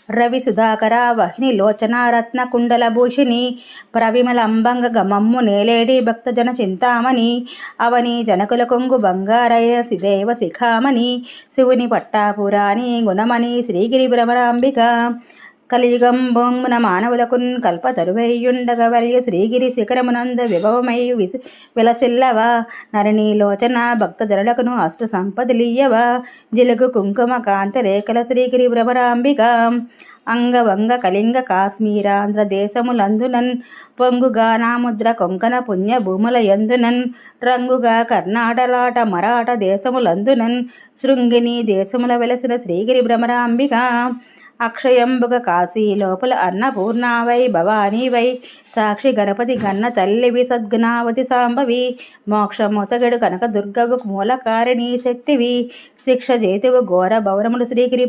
రవి సుధాకర వహిని లోచన రత్న కుండల భూషిణి ప్రవిమలంబంగ గమమ్ము నేలేడి భక్తజన చింతామణి అవని జనకుల కొంగు బంగారైన సిదేవ శిఖామణి శివుని పట్టాపురాణి గుణమణి శ్రీగిరి భ్రమరాంబిక కలియుగం బొంగున మానవులకున్ కల్పతరువైయుండగ వల్యు శ్రీగిరి శిఖరమునంద విభవమై విలసిల్లవ నరణీలోచన భక్తజనులకును అష్ట సంపదలియ్యవ జిలుగు కుంకుమ కాంత రేఖల శ్రీగిరి భ్రమరాంబిక అంగవంగ కళింగ కాశ్మీరాంధ్ర దేశములందునన్ పొంగుగా నాముద్ర కొంకణ పుణ్య భూముల యందునన్ రంగుగా కర్ణాటలాట మరాఠ దేశములందునన్ శృంగిని దేశముల వెలసిన శ్రీగిరి భ్రమరాంబిక అక్షయంబుగ కాశీ లోపల అన్నపూర్ణావై భవానీవై సాక్షి గణపతి గన్న తల్లివి సద్గుణావతి సాంబవి మోక్ష మొసగడు కనక దుర్గవు మూలకారిణీ శక్తివి శిక్ష జేతువు ఘోర భవనములు శ్రీగిరి